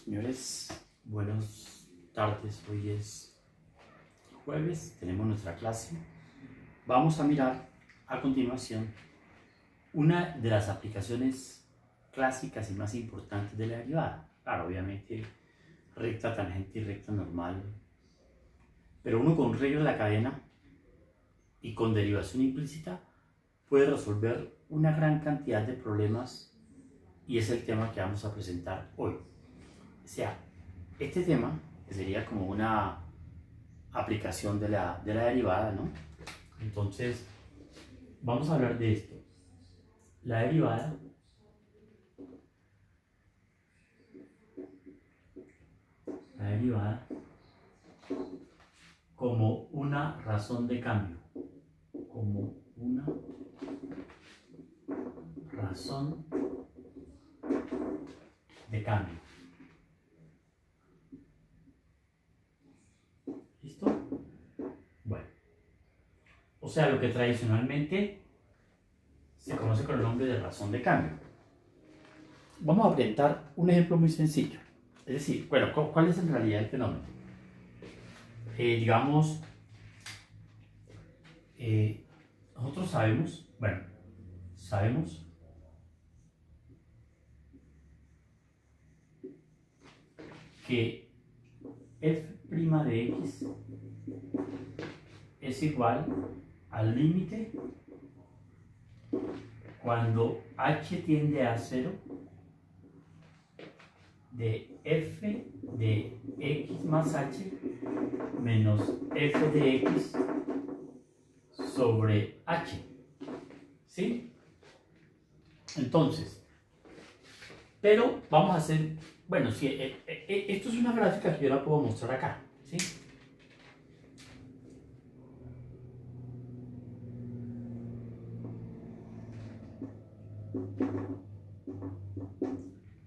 Señores, buenas tardes. Hoy es jueves, tenemos nuestra clase. Vamos a mirar a continuación una de las aplicaciones clásicas y más importantes de la derivada. Claro, obviamente recta tangente y recta normal, pero uno con regla de la cadena y con derivación implícita puede resolver una gran cantidad de problemas, y es el tema que vamos a presentar hoy. O sea, este tema, que sería como una aplicación de la derivada, ¿no? Entonces, vamos a hablar de esto. La derivada como una razón de cambio. Como una razón de cambio. ¿Listo? Bueno. O sea, lo que tradicionalmente se conoce con el nombre de razón de cambio. Vamos a presentar un ejemplo muy sencillo. Es decir, bueno, ¿cuál es en realidad el fenómeno? Digamos, nosotros sabemos que f' de x es igual al límite cuando h tiende a 0 de f de x más h menos f de x sobre h. ¿Sí? Entonces, pero vamos a hacer, bueno, si esto es una gráfica que yo la puedo mostrar acá, ¿sí?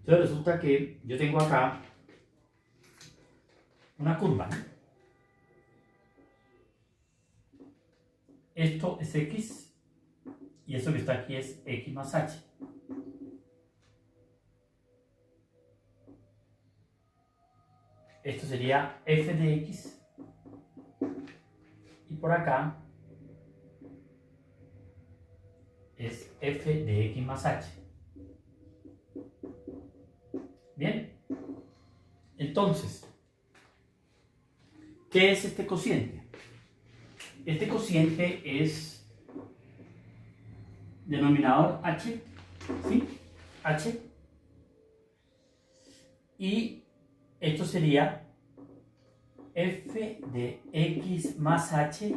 Entonces resulta que yo tengo acá una curva, ¿no? Esto es x y esto que está aquí es x más h. Esto sería f de x y por acá es f de x más h. Bien, entonces, ¿qué es este cociente? Este cociente es denominador h, ¿sí? H, y esto sería f de x más h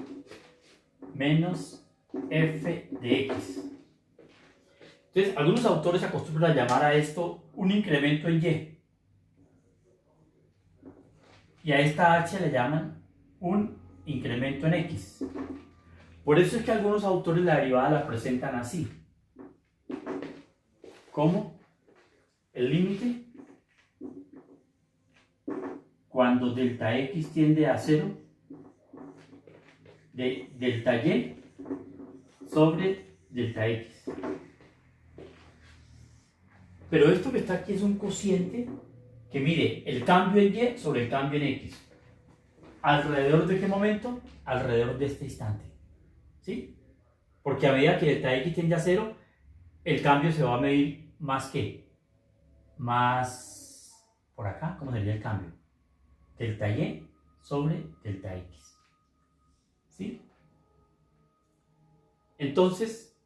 menos f de x. Entonces, algunos autores acostumbran a llamar a esto un incremento en y. Y a esta h le llaman un incremento en x. Por eso es que algunos autores la derivada la presentan así, como el límite cuando delta x tiende a 0 de delta y sobre delta x. Pero esto que está aquí es un cociente que mide el cambio en y sobre el cambio en x. ¿Alrededor de qué momento? Alrededor de este instante. ¿Sí? Porque a medida que delta x tiende a 0, el cambio se va a medir más que, más por acá, ¿cómo sería el cambio? Delta y sobre delta x. ¿Sí? Entonces,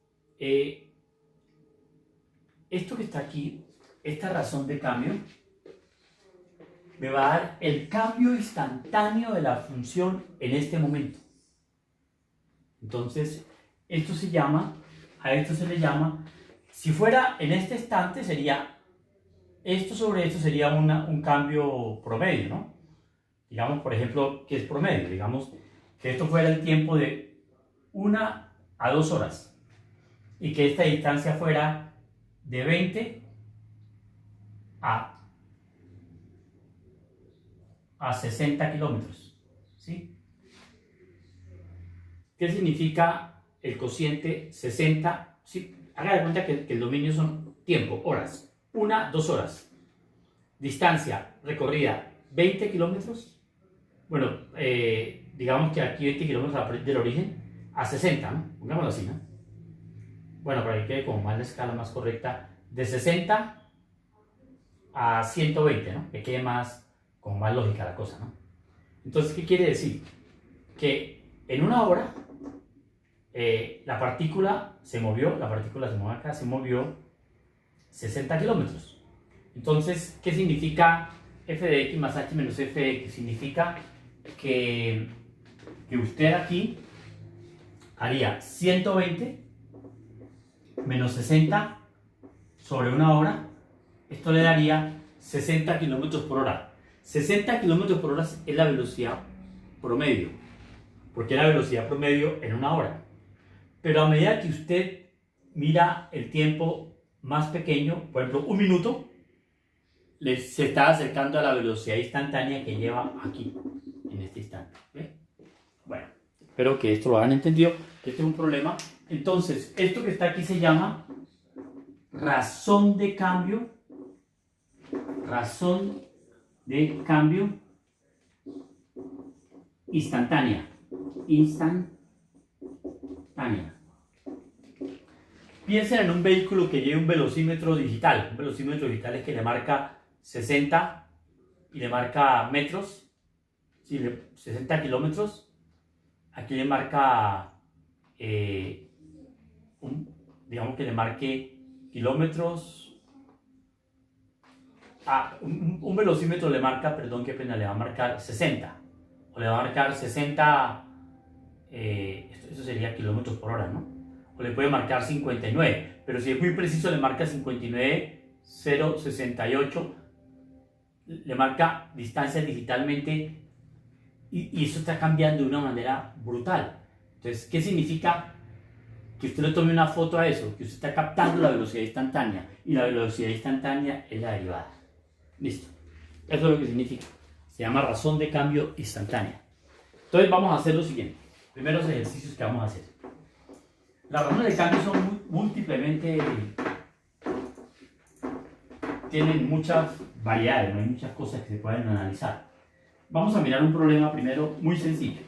esto que está aquí, esta razón de cambio, me va a dar el cambio instantáneo de la función en este momento. Entonces, esto se llama, a esto se le llama, si fuera en este instante sería, esto sobre esto sería un cambio promedio, ¿no? Digamos, por ejemplo, que es promedio, digamos que esto fuera el tiempo de 1 a 2 horas y que esta distancia fuera de 20 a 60 kilómetros, ¿sí? ¿Qué significa el cociente 60? ¿Sí? Haga de cuenta que el dominio son tiempo, horas, 1 a 2 horas. distancia recorrida 20 kilómetros, bueno, digamos que aquí 20 kilómetros del origen a 60, ¿no? Pongámoslo así, ¿no? Bueno, para que quede como más la escala más correcta, de 60 a 120, ¿no? Que quede más, como más lógica la cosa, ¿no? Entonces, ¿qué quiere decir? Que en una hora la partícula se movió acá, se movió 60 kilómetros. Entonces, ¿qué significa f de x más h menos f de x? Significa que usted aquí haría 120 menos 60 sobre una hora. Esto le daría 60 kilómetros por hora. 60 kilómetros por hora es la velocidad promedio, porque es la velocidad promedio en una hora. Pero a medida que usted mira el tiempo más pequeño, por ejemplo, un minuto, se está acercando a la velocidad instantánea que lleva aquí, en este instante. ¿Ve? Bueno, espero que esto lo hayan entendido, que este es un problema. Entonces, esto que está aquí se llama razón de cambio instantánea. Piensen en un vehículo que lleve un velocímetro digital. Un velocímetro digital es que le marca 60 y le marca metros, 60 kilómetros. Aquí le marca, digamos que le marque kilómetros. Un velocímetro le marca, perdón, qué pena, le va a marcar 60. O le va a marcar 60, eso sería kilómetros por hora, ¿no? O le puede marcar 59. Pero si es muy preciso, le marca 59,068. Le marca distancia digitalmente. Y eso está cambiando de una manera brutal. Entonces, ¿qué significa? Que usted le tome una foto a eso, que usted está captando la velocidad instantánea, y la velocidad instantánea es la derivada. Listo. Eso es lo que significa. Se llama razón de cambio instantánea. Entonces vamos a hacer lo siguiente. Primeros ejercicios que vamos a hacer. Las razones de cambio son múltiplemente, tienen muchas variedades, no hay muchas cosas que se pueden analizar. Vamos a mirar un problema primero muy sencillo,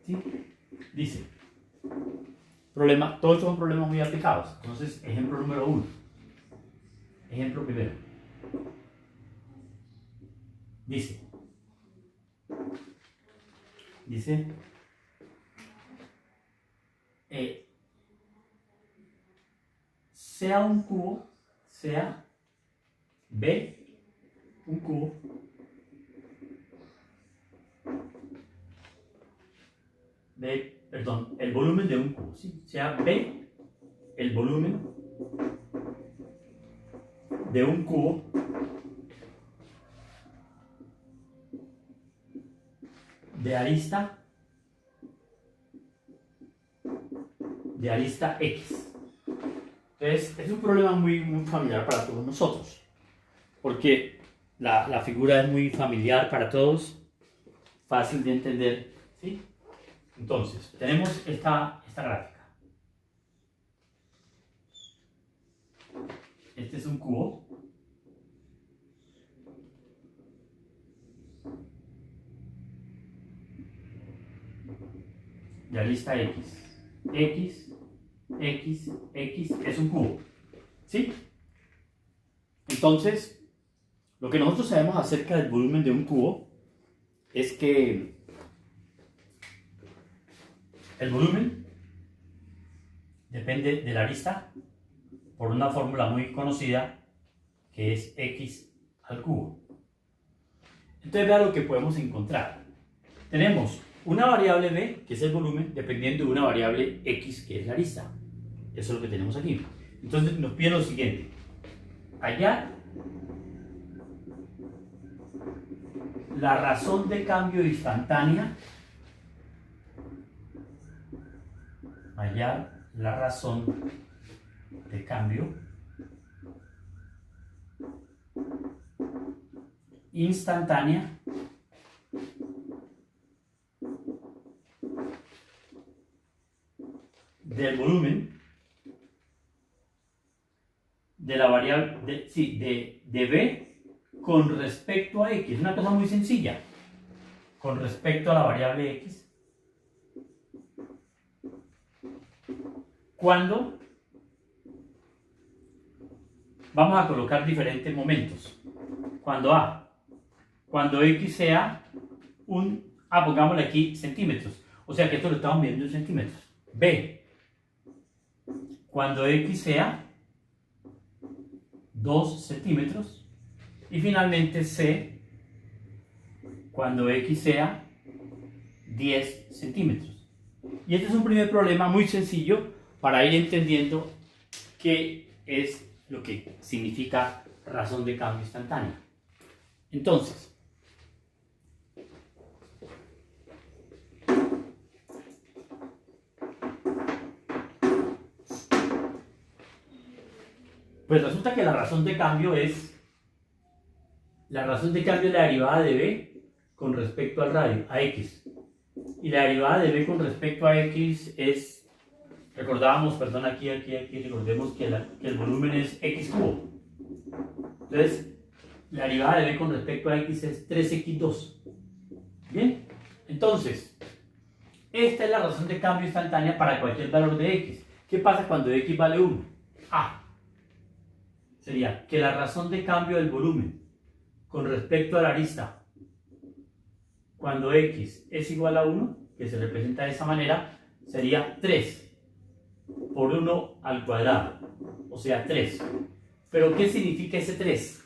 ¿sí? Dice, todos estos son problemas muy aplicados. Entonces, ejemplo número 1. Ejemplo primero. Dice, sea un cubo, sea B un cubo, el volumen de un cubo, ¿sí? Sea B el volumen de un cubo de arista X. Entonces, es un problema muy familiar para todos nosotros, porque la figura es muy familiar para todos, fácil de entender, ¿sí? Entonces, tenemos esta gráfica. Este es un cubo. De arista X. X es un cubo, ¿sí? Entonces, lo que nosotros sabemos acerca del volumen de un cubo es que el volumen depende de la arista por una fórmula muy conocida que es X al cubo. Entonces, vea lo que podemos encontrar. Tenemos una variable B, que es el volumen, dependiendo de una variable X, que es la arista. Eso es lo que tenemos aquí. Entonces nos pide lo siguiente. Hallar la razón de cambio instantánea. Hallar la razón de cambio instantánea del volumen de la variable de B con respecto a x. Una cosa muy sencilla. Con respecto a la variable x. Cuando vamos a colocar diferentes momentos. Cuando x sea pongámosle aquí centímetros. O sea que esto lo estamos midiendo en centímetros. B. Cuando x sea 2 centímetros. Y finalmente C. Cuando x sea 10 centímetros. Y este es un primer problema muy sencillo para ir entendiendo qué es lo que significa razón de cambio instantánea. Entonces, pues resulta que la razón de cambio es la derivada de b con respecto al radio, a x. Y la derivada de b con respecto a x es, recordemos que el volumen es x cubo. Entonces, la derivada de b con respecto a x es 3x2. Bien, entonces, esta es la razón de cambio instantánea para cualquier valor de x. ¿Qué pasa cuando x vale 1? Sería que la razón de cambio del volumen con respecto a la arista cuando x es igual a 1, que se representa de esa manera, sería 3 por 1 al cuadrado, o sea 3. ¿Pero qué significa ese 3?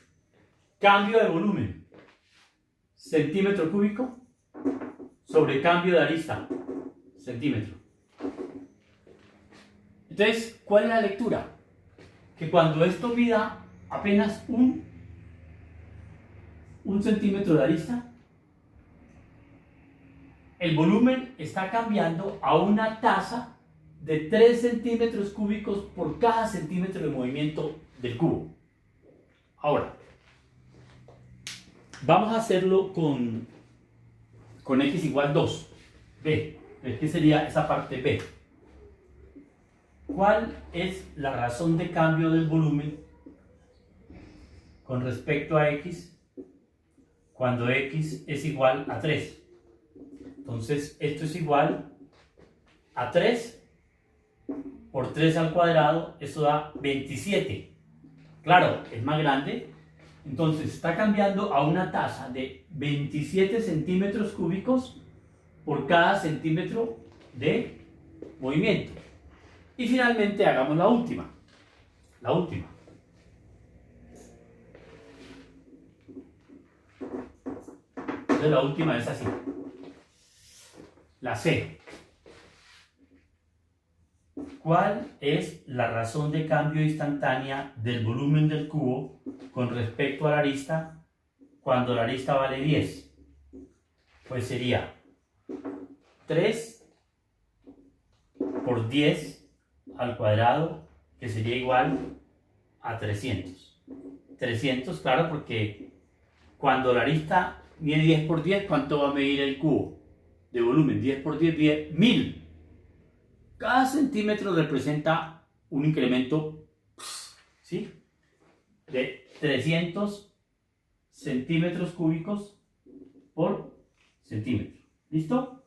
Cambio de volumen, centímetro cúbico, sobre cambio de arista, centímetro. Entonces, ¿cuál es la lectura? Que cuando esto mida apenas un centímetro de arista, el volumen está cambiando a una tasa de 3 centímetros cúbicos por cada centímetro de movimiento del cubo. Ahora, vamos a hacerlo con x igual 2, b. ¿Qué sería esa parte b? ¿Cuál es la razón de cambio del volumen con respecto a x cuando x es igual a 3? Entonces, esto es igual a 3 por 3 al cuadrado, eso da 27. Claro, es más grande, entonces está cambiando a una tasa de 27 centímetros cúbicos por cada centímetro de movimiento. Y finalmente hagamos la última. Entonces la última es así. La C. ¿Cuál es la razón de cambio instantánea del volumen del cubo con respecto a la arista cuando la arista vale 10? Pues sería 3 por 10 al cuadrado, que sería igual a 300. 300, claro, porque cuando la arista mide 10 por 10, ¿cuánto va a medir el cubo de volumen? 10 por 10, 10, 1000. Cada centímetro representa un incremento, ¿sí?, de 300 centímetros cúbicos por centímetro. ¿Listo?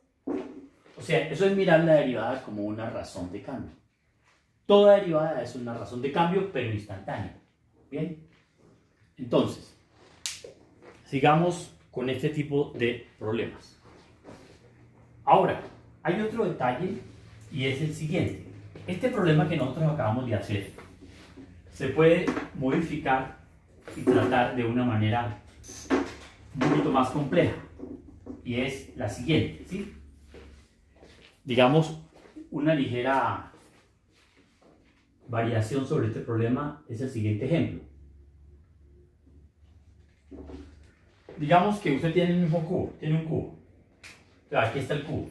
O sea, eso es mirar la derivada como una razón de cambio. Toda derivada es una razón de cambio, pero instantánea. ¿Bien? Entonces, sigamos con este tipo de problemas. Ahora, hay otro detalle y es el siguiente. Este problema que nosotros acabamos de hacer se puede modificar y tratar de una manera un poquito más compleja. Y es la siguiente, ¿sí? Digamos, una ligera variación sobre este problema es el siguiente ejemplo. Digamos que usted tiene el mismo cubo, tiene un cubo. Aquí está el cubo.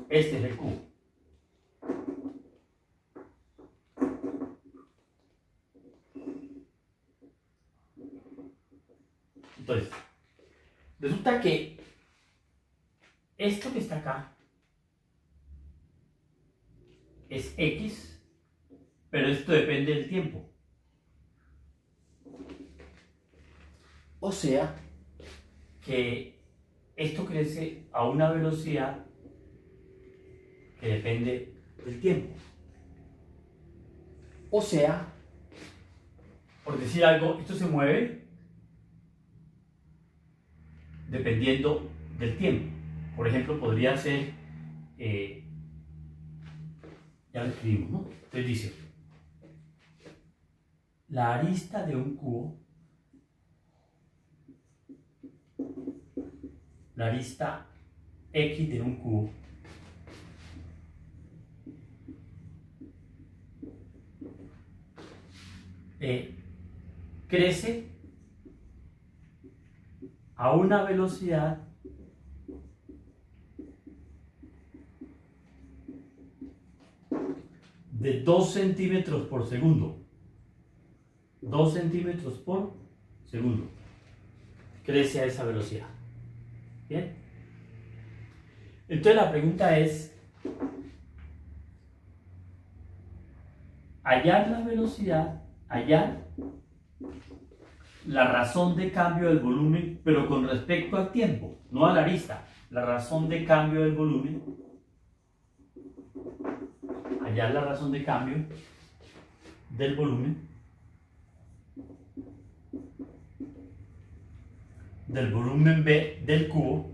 Este es el cubo. Entonces, resulta que esto que está acá es X, pero esto depende del tiempo. O sea que esto crece a una velocidad que depende del tiempo. O sea, por decir algo, esto se mueve dependiendo del tiempo. Por ejemplo, podría ser, ya lo escribimos, ¿no? Entonces dice, la arista de un cubo, la arista X de un cubo, crece a una velocidad de 2 centímetros por segundo. 2 centímetros por segundo. Crece a esa velocidad. ¿Bien? Entonces la pregunta es, hallar la velocidad, hallar la razón de cambio del volumen, pero con respecto al tiempo, no a la arista. La razón de cambio del volumen, hallar la razón de cambio del volumen B del cubo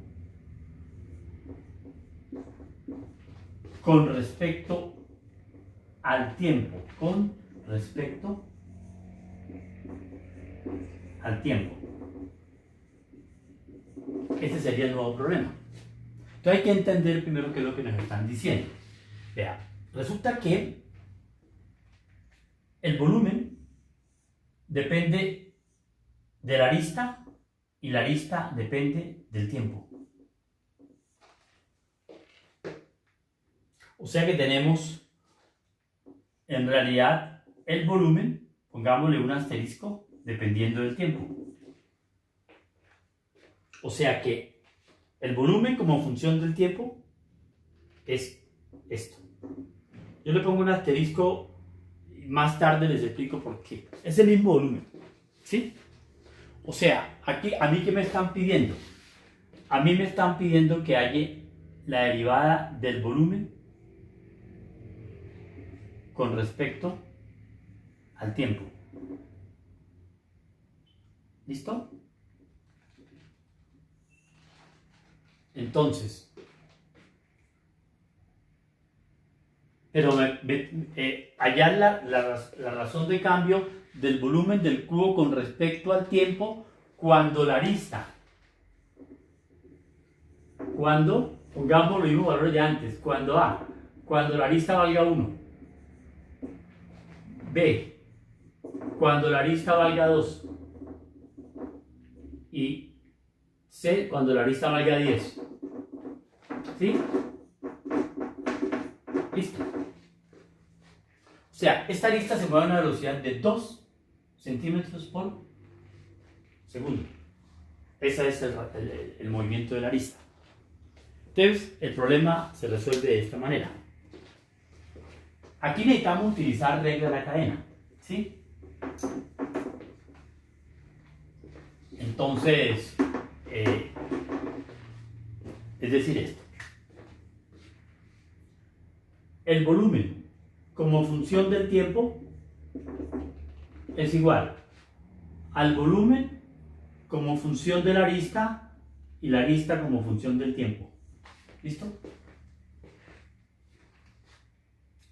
con respecto al tiempo, con respecto al tiempo. Este sería el nuevo problema. Entonces hay que entender primero qué es lo que nos están diciendo. Vea, resulta que el volumen depende de la arista y la arista depende del tiempo. O sea que tenemos en realidad el volumen, pongámosle un asterisco, dependiendo del tiempo. O sea que el volumen como función del tiempo es esto. Yo le pongo un asterisco y más tarde les explico por qué. Es el mismo volumen, ¿sí? O sea, aquí a mí ¿qué me están pidiendo? A mí me están pidiendo que haya la derivada del volumen con respecto al tiempo. ¿Listo? Entonces, pero hallar la razón de cambio del volumen del cubo con respecto al tiempo cuando la arista, cuando, pongamos los mismos valores de antes, cuando A, cuando la arista valga 1, B, cuando la arista valga 2 y C, cuando la arista valga 10. ¿Sí? Listo. O sea, esta arista se mueve a una velocidad de 2 centímetros por segundo. Ese es el movimiento de la arista. Entonces, el problema se resuelve de esta manera. Aquí necesitamos utilizar regla de la cadena, ¿sí? Entonces, es decir esto. El volumen como función del tiempo es igual al volumen como función de la arista y la arista como función del tiempo. ¿Listo?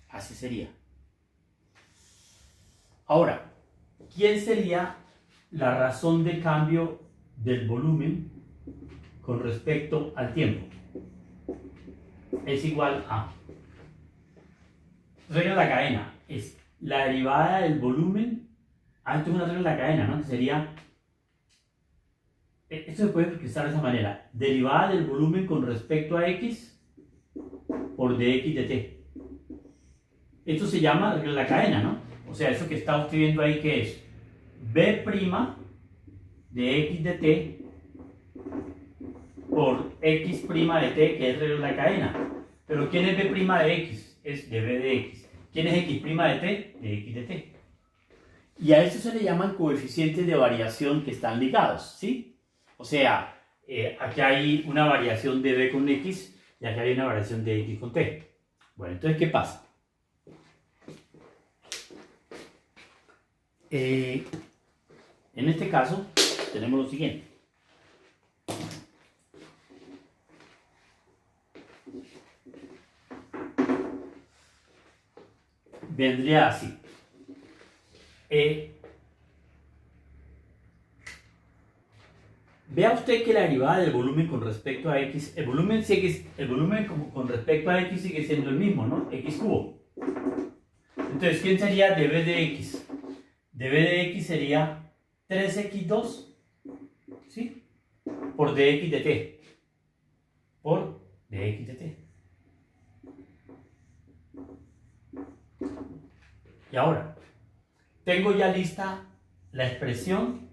Así sería. Ahora, ¿quién sería la razón de cambio del volumen con respecto al tiempo? Es igual a, regla de la cadena, es la derivada del volumen, esto es una regla de la cadena, ¿no? Que sería, esto se puede expresar de esa manera, derivada del volumen con respecto a x por dx de t. Esto se llama regla de la cadena, ¿no? O sea, eso que está usted viendo ahí que es b' de x de t por x' de t, que es regla de la cadena. Pero ¿quién es b' de x? Es de b de x. ¿Quién es x' de t? De x de t. Y a eso se le llaman coeficientes de variación que están ligados, ¿sí? O sea, aquí hay una variación de b con x y aquí hay una variación de x con t. Bueno, entonces, ¿qué pasa? En este caso, tenemos lo siguiente. Vendría así. Vea usted que la derivada del volumen con respecto a x, el volumen con respecto a x sigue siendo el mismo, ¿no? X cubo. Entonces, ¿quién sería dv de x? dv de x sería 3x2, ¿sí? Por dx de t. Por dx de t. Y ahora, tengo ya lista la expresión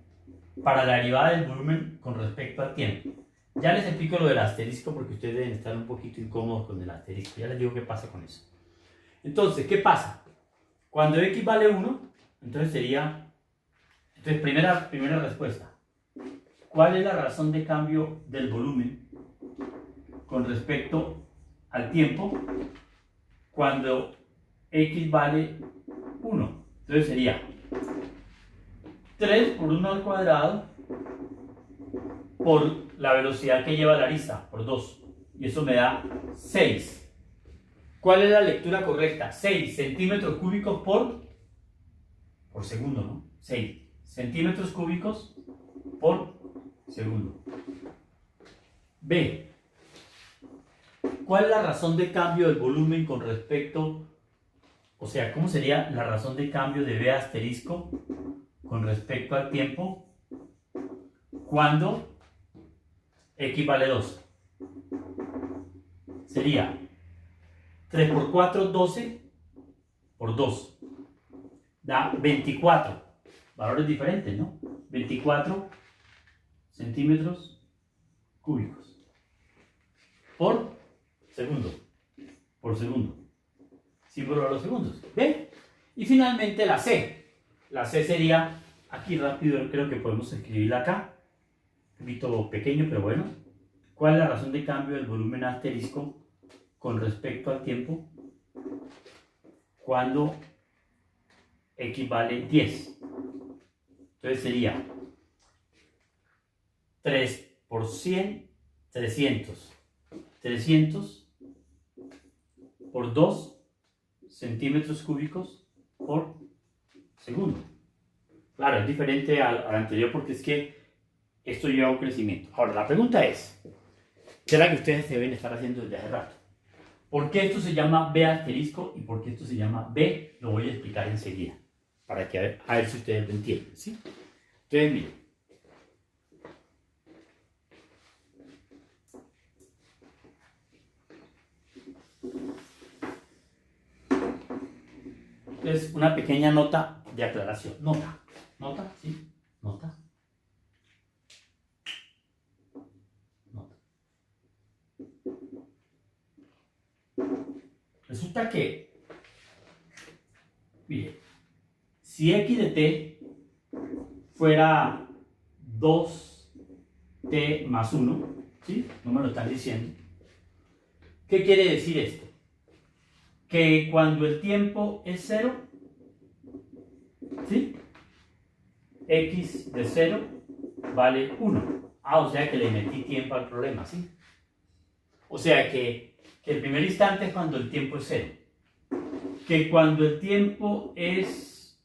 para la derivada del volumen con respecto al tiempo. Ya les explico lo del asterisco porque ustedes deben estar un poquito incómodos con el asterisco. Ya les digo qué pasa con eso. Entonces, ¿qué pasa? Cuando x vale 1, entonces sería... Entonces, primera respuesta. ¿Cuál es la razón de cambio del volumen con respecto al tiempo cuando x vale 1? Entonces sería 3 por 1 al cuadrado por la velocidad que lleva la arista, por 2. Y eso me da 6. ¿Cuál es la lectura correcta? 6 centímetros cúbicos por segundo, ¿no? 6 centímetros cúbicos por segundo. B. ¿Cuál es la razón de cambio del volumen con respecto, o sea, cómo sería la razón de cambio de B asterisco con respecto al tiempo cuando x vale 2? Sería 3 por 4, 12 por 2. Da 24. Valores diferentes, ¿no? 24 centímetros cúbicos por segundo. Por segundo. Símbolo de los segundos. ¿Ven? Y finalmente la C. La C sería, aquí rápido creo que podemos escribirla acá. Un poquito pequeño, pero bueno. ¿Cuál es la razón de cambio del volumen asterisco con respecto al tiempo cuando x vale 10? Entonces sería 3 por 100, 300. 300 por 2 centímetros cúbicos por segundo. Claro, es diferente al anterior porque es que esto lleva un crecimiento. Ahora, la pregunta es, ¿será que ustedes se deben estar haciendo desde hace rato? ¿Por qué esto se llama B asterisco y por qué esto se llama B? Lo voy a explicar enseguida, para que a ver si ustedes lo entienden, ¿sí? Entonces, miren. Entonces, una pequeña nota de aclaración. Nota, ¿sí? Nota. Resulta que, mire, si x de t fuera 2t más 1, ¿sí? No me lo están diciendo. ¿Qué quiere decir esto? Que cuando el tiempo es 0, ¿sí? X de 0 vale 1. O sea que le metí tiempo al problema, ¿sí? O sea que el primer instante es cuando el tiempo es 0. Que cuando el tiempo es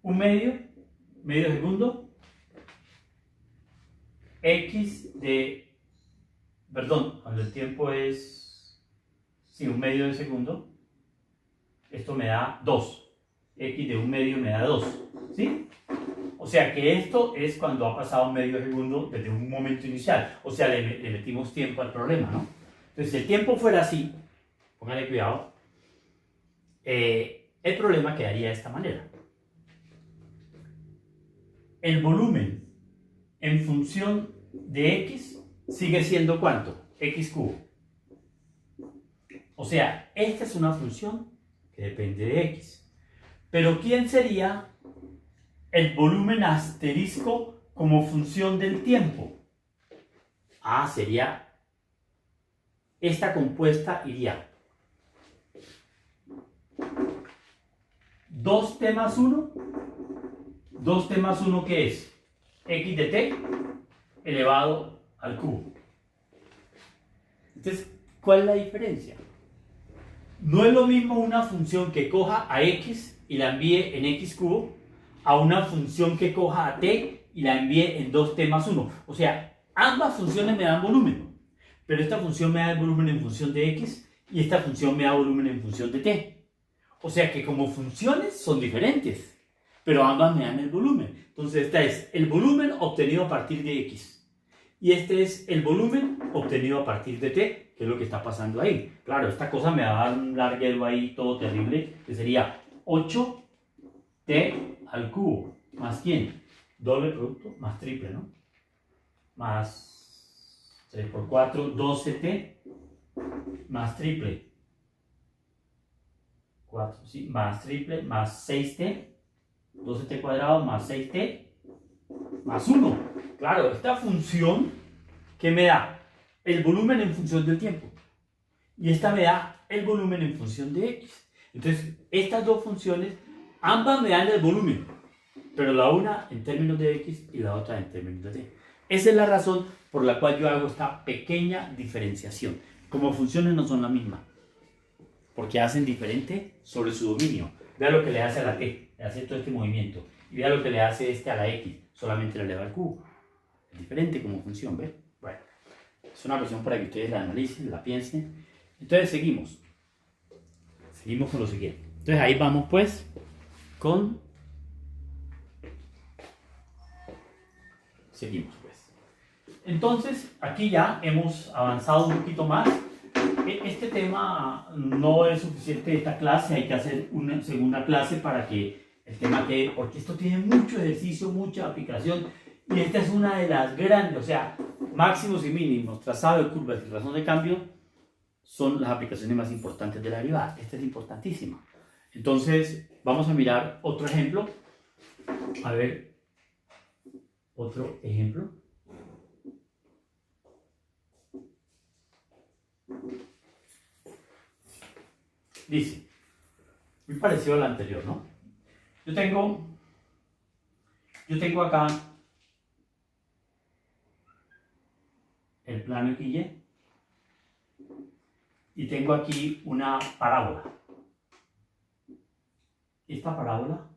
un medio segundo, cuando el tiempo es, un medio de segundo, esto me da 2. X de un medio me da 2, ¿sí? O sea que esto es cuando ha pasado un medio segundo desde un momento inicial. O sea, le metimos tiempo al problema, ¿no? Entonces, si el tiempo fuera así, póngale cuidado, el problema quedaría de esta manera. El volumen en función de x sigue siendo ¿cuánto? X cubo. O sea, esta es una función que depende de x. Pero ¿quién sería el volumen asterisco como función del tiempo. Sería, esta compuesta iría 2t más 1. 2t más 1, ¿qué es? X de t elevado al cubo. Entonces, ¿cuál es la diferencia? No es lo mismo una función que coja a x y la envíe en x cubo a una función que coja a t y la envíe en 2t más 1. O sea, ambas funciones me dan volumen, pero esta función me da el volumen en función de x y esta función me da volumen en función de t. O sea que como funciones son diferentes, pero ambas me dan el volumen. Entonces esta es el volumen obtenido a partir de x y este es el volumen obtenido a partir de t, que es lo que está pasando ahí. Claro, esta cosa me va a dar un larguero ahí todo terrible, que sería 8t al cubo, más ¿quién? Doble producto, más triple, ¿no? Más 3 por 4, 12t, más triple, 4, ¿sí? Más triple, más 6t, 12t cuadrado, más 6t, más 1. Claro, esta función que me da el volumen en función del tiempo y esta me da el volumen en función de x. Entonces, estas dos funciones, ambas me dan el volumen, pero la una en términos de x y la otra en términos de t. Esa es la razón por la cual yo hago esta pequeña diferenciación. Como funciones no son la misma, porque hacen diferente sobre su dominio. Vea lo que le hace a la t, le hace todo este movimiento, y vea lo que le hace este a la x, solamente le eleva al cubo. Es diferente como función, ¿ves? Bueno, es una cuestión para que ustedes la analicen, la piensen. Entonces seguimos con lo siguiente. Entonces ahí vamos pues con... Seguimos pues. Entonces aquí ya hemos avanzado un poquito más. Este tema no es suficiente esta clase, hay que hacer una segunda clase para que el tema quede, porque esto tiene mucho ejercicio, mucha aplicación, y esta es una de las grandes, o sea, máximos y mínimos, trazado de curvas y razón de cambio son las aplicaciones más importantes de la derivada. Esta es importantísima. Entonces, vamos a mirar otro ejemplo. A ver, otro ejemplo. Dice, muy parecido al anterior, ¿no? Yo tengo acá el plano XY y tengo aquí una parábola. Esta parábola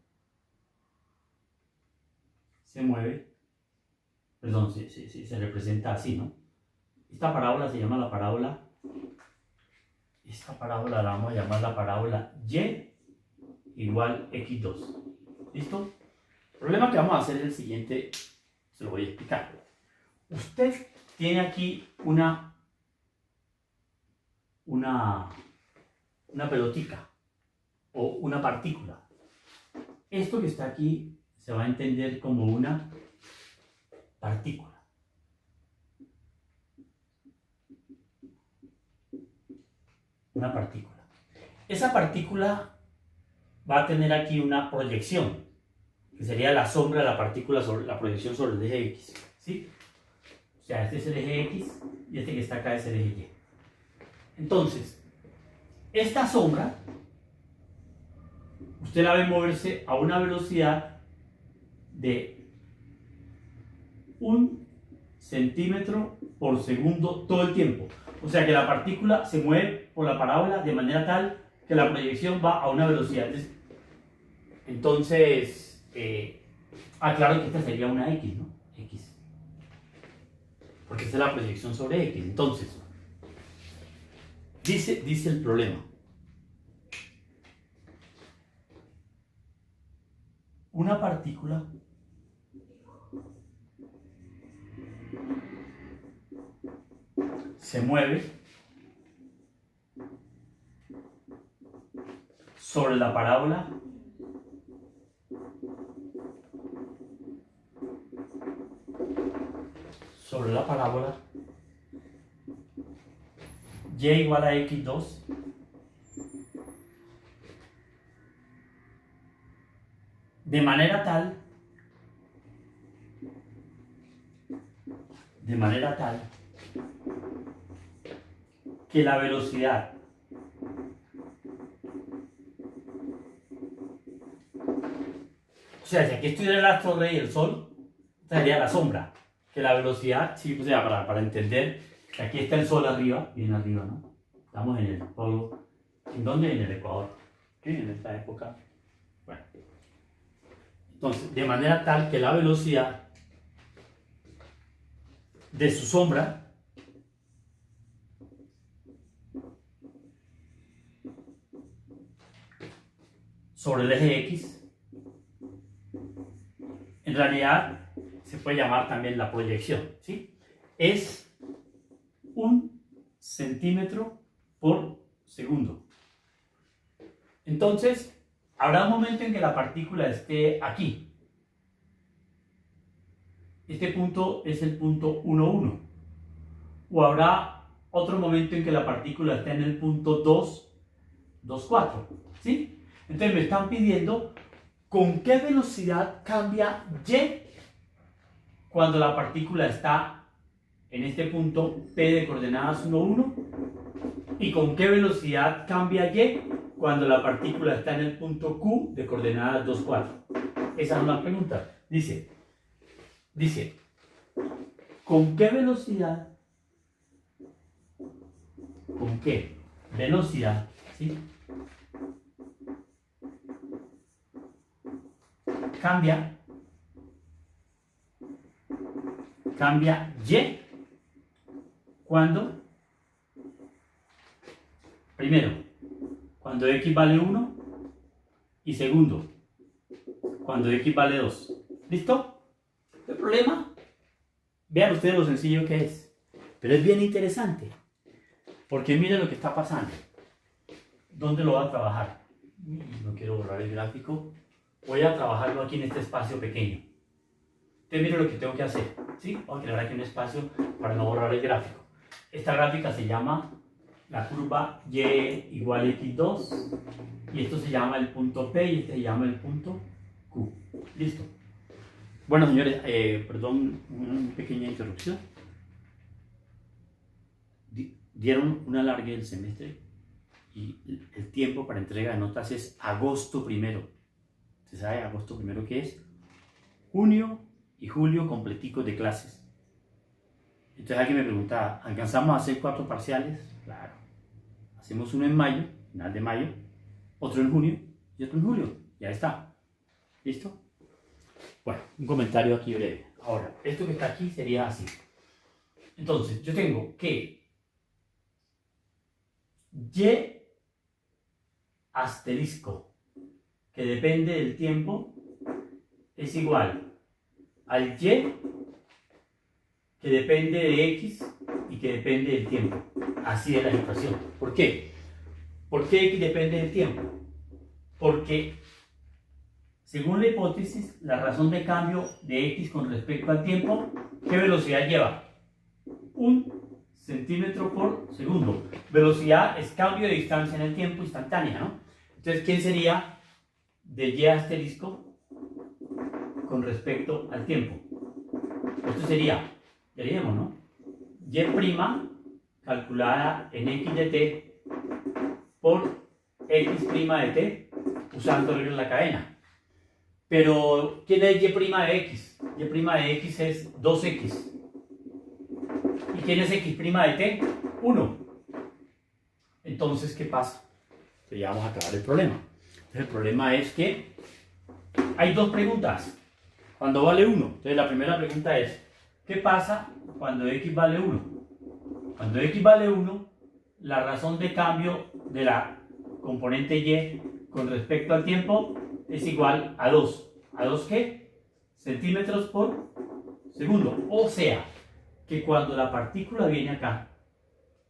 se mueve, perdón, se representa así, ¿no? Esta parábola se llama la parábola, esta parábola la vamos a llamar la parábola Y igual X2. ¿Listo? El problema que vamos a hacer es el siguiente, se lo voy a explicar. Usted tiene aquí una pelotica o una partícula. Esto que está aquí se va a entender como una partícula. Una partícula. Esa partícula va a tener aquí una proyección, que sería la sombra de la partícula sobre la proyección sobre el eje X, ¿sí? O sea, este es el eje X y este que está acá es el eje Y. Entonces, esta sombra, usted la ve moverse a una velocidad de 1 centímetro por segundo todo el tiempo. O sea que la partícula se mueve por la parábola de manera tal que la proyección va a una velocidad. Entonces, claro que esta sería una X, ¿no? X. Porque esta es la proyección sobre X. Entonces, dice el problema. Una partícula se mueve sobre la parábola Y igual a X2 de manera tal de manera tal que la velocidad o sea, si aquí estuviera el astro rey y el sol, sería la sombra. Que la velocidad, sí, o sea, para entender que aquí está el sol arriba, bien arriba, ¿no? Estamos en el polo. ¿En dónde? En el Ecuador. ¿Sí? En esta época. Bueno. Entonces, de manera tal que la velocidad de su sombra sobre el eje X, en realidad se puede llamar también la proyección, ¿sí? Es 1 centímetro por segundo. Entonces, habrá un momento en que la partícula esté aquí. Este punto es el punto 1, 1. O habrá otro momento en que la partícula esté en el punto 2, 2, 4. ¿Sí? Entonces me están pidiendo con qué velocidad cambia Y cuando la partícula está en este punto P de coordenadas 1, 1. Y con qué velocidad cambia Y cuando la partícula está en el punto Q de coordenadas 2, 4. Esa es una pregunta. Dice, ¿con qué velocidad? ¿Con qué velocidad? ¿Sí? Cambia Y cuando, primero, cuando X vale 1 y segundo, cuando X vale 2. ¿Listo? ¿El problema? Vean ustedes lo sencillo que es. Pero es bien interesante. Porque miren lo que está pasando. ¿Dónde lo va a trabajar? No quiero borrar el gráfico. Voy a trabajarlo aquí en este espacio pequeño. Entonces miren lo que tengo que hacer. ¿Sí? Voy a crear aquí un espacio para no borrar el gráfico. Esta gráfica se llama la curva Y igual a X2. Y esto se llama el punto P y este se llama el punto Q. ¿Listo? Bueno, señores, perdón, una pequeña interrupción. Dieron una larga del semestre y el tiempo para entrega de notas es agosto primero. ¿Se sabe agosto primero qué es? Junio y julio completicos de clases. Entonces alguien me preguntaba, ¿alcanzamos a hacer 4 parciales? Claro. Hacemos uno en mayo, final de mayo, otro en junio y otro en julio. Ya está. ¿Listo? Bueno, un comentario aquí breve. Ahora, esto que está aquí sería así. Entonces, yo tengo que Y asterisco, que depende del tiempo, es igual al Y, que depende de X y que depende del tiempo. Así es la situación. ¿Por qué? ¿Por qué X depende del tiempo? Porque, según la hipótesis, la razón de cambio de X con respecto al tiempo, ¿qué velocidad lleva? 1 centímetro por segundo. Velocidad es cambio de distancia en el tiempo instantánea, ¿no? Entonces, ¿quién sería de Y asterisco con respecto al tiempo? Esto sería, ya dijimos, ¿no? Y' calculada en X de t por X' de t usando regla de la cadena. Pero, ¿quién es Y' de X? Y' de X es 2X. ¿Y quién es X' de t? 1. Entonces, ¿qué pasa? Pues ya vamos a acabar el problema. Entonces, el problema es que hay dos preguntas. Cuando vale 1. Entonces, la primera pregunta es, ¿qué pasa cuando X vale 1? Cuando X vale 1, la razón de cambio de la componente Y con respecto al tiempo es igual a 2. ¿A 2 qué? Centímetros por segundo. O sea, que cuando la partícula viene acá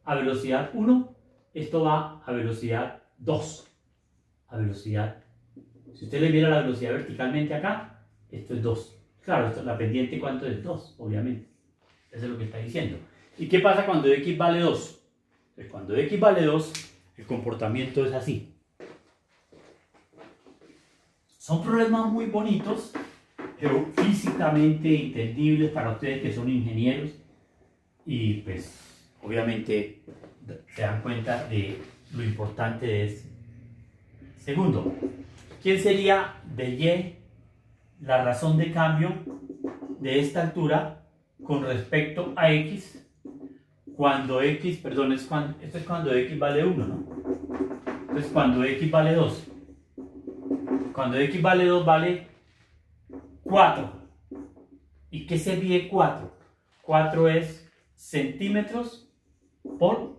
a velocidad 1, esto va a velocidad 2. A velocidad. Si usted le mira la velocidad verticalmente acá, esto es 2. Claro, esto, la pendiente, ¿cuánto es? 2, obviamente. Eso es lo que está diciendo. ¿Y qué pasa cuando X vale 2? Pues cuando X vale 2, el comportamiento es así. Son problemas muy bonitos, pero físicamente entendibles para ustedes que son ingenieros. Y pues obviamente se dan cuenta de lo importante de esto. Segundo, ¿quién sería de Y la razón de cambio de esta altura con respecto a X cuando X, perdón, esto es cuando X vale 1, ¿no? Entonces cuando X vale 2. Cuando X vale 2 vale 4. ¿Y qué se mide 4? 4 es centímetros por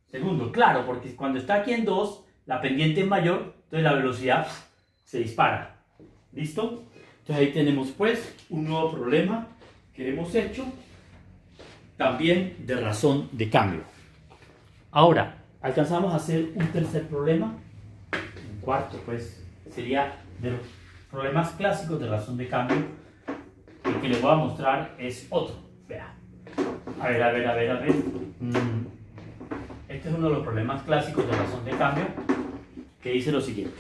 segundo. Claro, porque cuando está aquí en 2, la pendiente es mayor, entonces la velocidad se dispara. ¿Listo? Entonces ahí tenemos pues un nuevo problema que hemos hecho también de razón de cambio. Ahora, alcanzamos a hacer un tercer problema. Un cuarto pues sería de los problemas clásicos de razón de cambio. El que les voy a mostrar es otro. Vea. A ver. Este es uno de los problemas clásicos de razón de cambio que dice lo siguiente.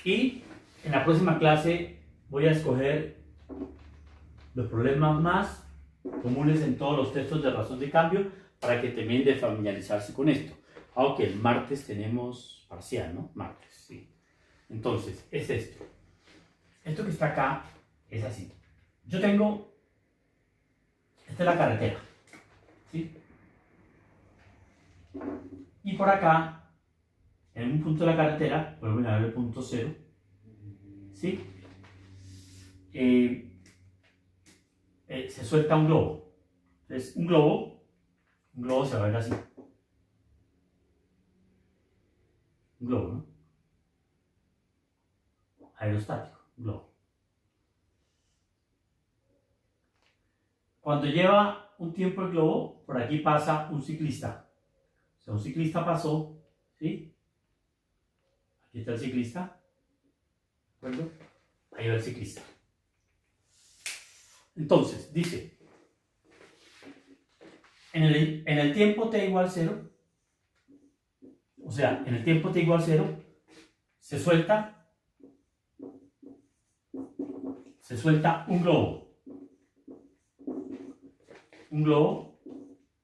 Y en la próxima clase voy a escoger los problemas más comunes en todos los textos de razón de cambio para que terminen de familiarizarse con esto. Aunque el martes tenemos parcial, ¿no? Martes, sí. Entonces, es esto. Esto que está acá es así. Yo tengo, esta es la carretera, ¿sí? Y por acá, en un punto de la carretera, voy a poner el punto 0, ¿sí? Se suelta un globo. Entonces, un globo se va a ver así. Un globo, ¿no? Aerostático, un globo. Cuando lleva un tiempo el globo, por aquí pasa un ciclista. O sea, un ciclista pasó, ¿sí? Aquí está el ciclista. ¿De acuerdo? Ahí va el ciclista. Entonces, dice, en el tiempo t igual 0, o sea, en el tiempo t igual 0, se suelta un globo. Un globo,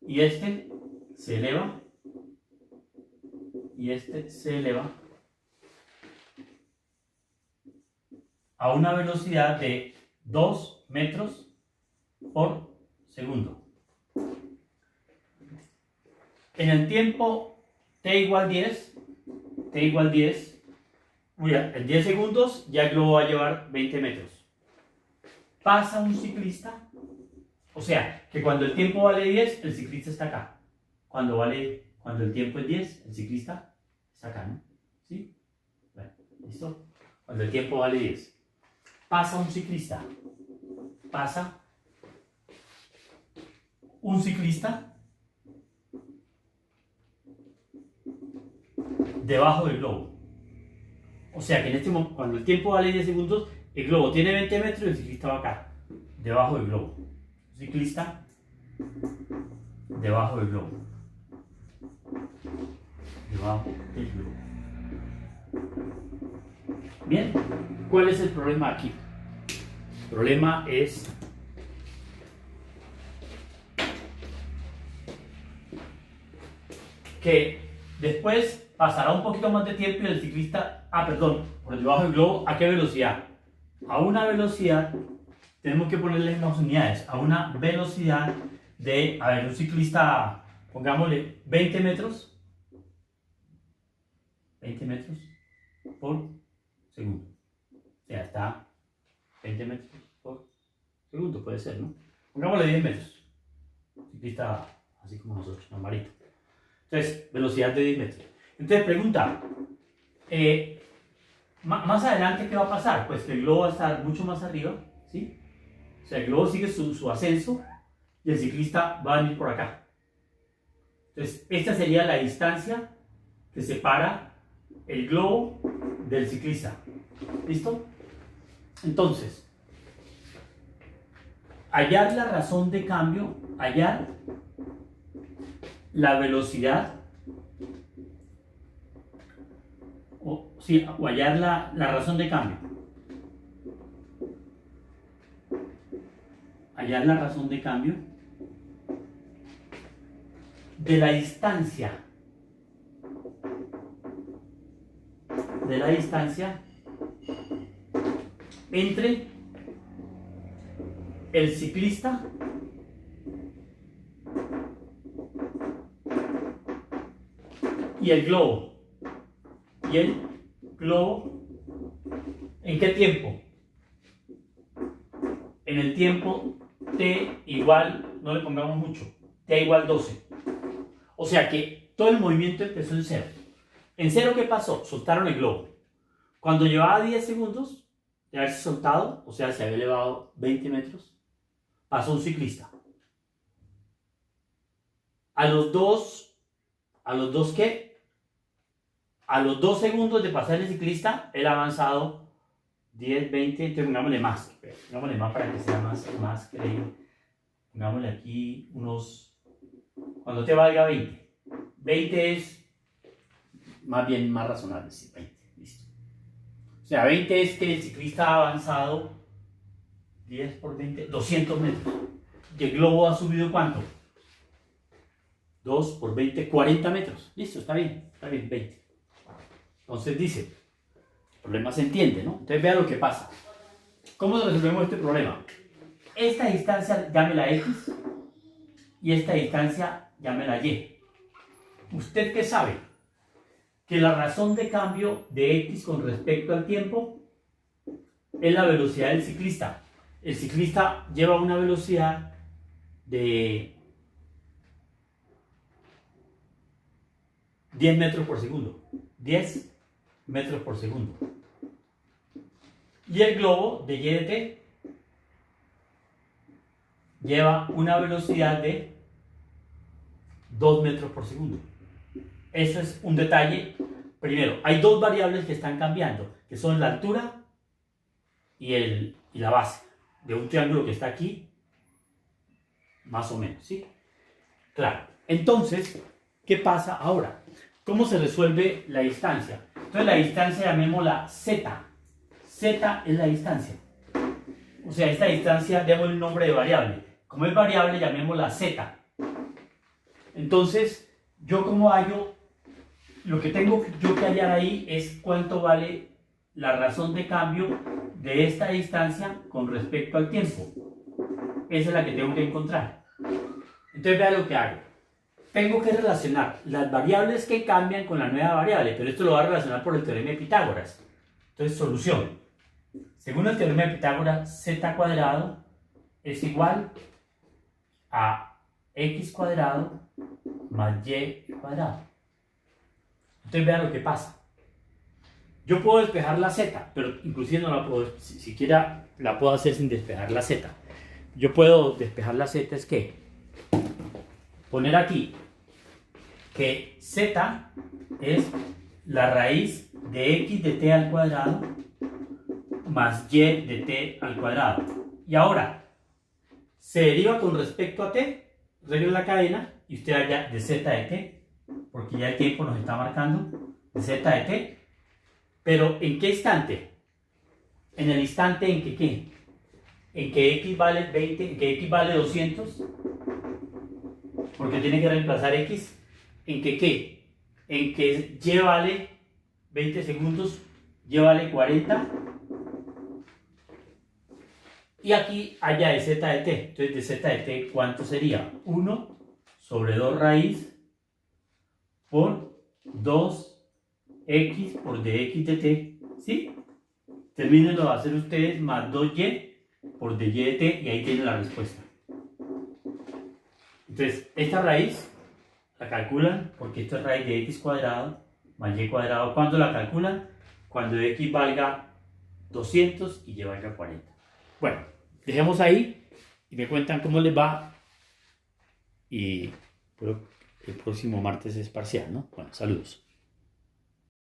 y este se eleva, y este se eleva a una velocidad de 2 metros por segundo. En el tiempo t igual 10, en 10 segundos ya el globo va a llevar 20 metros. Pasa un ciclista, o sea, que cuando el tiempo vale 10, el ciclista está acá. Cuando el tiempo es 10, el ciclista está acá, ¿no? ¿Sí? Bueno, ¿listo? Cuando el tiempo vale 10. Pasa un ciclista. Pasa un ciclista debajo del globo. O sea que en este momento, cuando el tiempo vale 10 segundos, el globo tiene 20 metros y el ciclista va acá, debajo del globo. El ciclista debajo del globo. Debajo del globo. Bien, ¿cuál es el problema aquí? El problema es que después pasará un poquito más de tiempo y el ciclista, por debajo del globo, ¿a qué velocidad? A una velocidad, tenemos que ponerle unas unidades, a una velocidad de, un ciclista, pongámosle 20 metros por segundo. O sea, está 20 metros por segundo, puede ser, ¿no? Pongámosle 10 metros. Ciclista así como nosotros, normalito. Entonces, velocidad de 10 metros. Entonces, pregunta, más adelante, ¿qué va a pasar? Pues que el globo va a estar mucho más arriba, ¿sí? O sea, el globo sigue su ascenso y el ciclista va a venir por acá. Entonces, esta sería la distancia que separa el globo del ciclista. ¿Listo? Entonces, hallar la razón de cambio, hallar la velocidad, o hallar la razón de cambio. Hallar la razón de cambio de la distancia entre el ciclista y el globo. ¿Y el globo en qué tiempo? En el tiempo t igual, no le pongamos mucho, t igual 12. O sea que todo el movimiento empezó en cero. ¿En cero qué pasó? Soltaron el globo. Cuando llevaba 10 segundos de haberse soltado, o sea, se había elevado 20 metros, pasó un ciclista. A los 2 segundos de pasar el ciclista, él ha avanzado 10, 20, entonces pongámosle más para que sea más creíble. Pongámosle aquí unos, cuando te valga 20. 20 es más bien más razonable, sí, 20, listo. O sea, 20 es que el ciclista ha avanzado 10 por 20, 200 metros. ¿Y el globo ha subido cuánto? 2 por 20, 40 metros. Listo, está bien, 20. Entonces dice, el problema se entiende, ¿no? Entonces vea lo que pasa. ¿Cómo resolvemos este problema? Esta distancia llámela X y esta distancia llámela Y. ¿Usted qué sabe? Que la razón de cambio de X con respecto al tiempo es la velocidad del ciclista. El ciclista lleva una velocidad de 10 metros por segundo. 10 metros por segundo. Y el globo de y de t lleva una velocidad de 2 metros por segundo. Eso es un detalle. Primero, hay dos variables que están cambiando, que son la altura y la base de un triángulo que está aquí, más o menos, ¿sí? Claro. Entonces, ¿qué pasa ahora? ¿Cómo se resuelve la distancia? Entonces la distancia llamémosla z. Z es la distancia. O sea, esta distancia démosle un nombre de variable. Como es variable, llamémosla z. Entonces, yo como hallo, lo que tengo yo que hallar ahí es cuánto vale la razón de cambio de esta distancia con respecto al tiempo. Esa es la que tengo que encontrar. Entonces vea lo que hago. Tengo que relacionar las variables que cambian con la nueva variable, pero esto lo voy a relacionar por el teorema de Pitágoras. Entonces, solución. Según el teorema de Pitágoras, z cuadrado es igual a x cuadrado más y cuadrado. Entonces vean lo que pasa. Yo puedo despejar la z, pero inclusive no la puedo, siquiera la puedo hacer sin despejar la z. Yo puedo despejar la z, es que poner aquí que z es la raíz de x de t al cuadrado más y de t al cuadrado. Y ahora, se deriva con respecto a t, regla la cadena, y usted halla de z de t, porque ya el tiempo nos está marcando, de z de t. Pero ¿en qué instante? En el instante en que ¿qué? En que x vale 20, en que x vale 200, porque tiene que reemplazar x. ¿En que qué? En que y vale 20 segundos, y vale 40. Y aquí haya de z de t. Entonces de z de t, ¿cuánto sería? 1 sobre 2 raíz por 2x por dx de t. ¿Sí? Termínenlo de hacer ustedes más 2y por dy de t y ahí tienen la respuesta. Entonces, esta raíz la calculan porque esto es raíz de x cuadrado más y cuadrado. ¿Cuándo la calculan? Cuando x valga 200 y y valga 40. Bueno, dejemos ahí y me cuentan cómo les va. Y el próximo martes es parcial, ¿no? Bueno, saludos.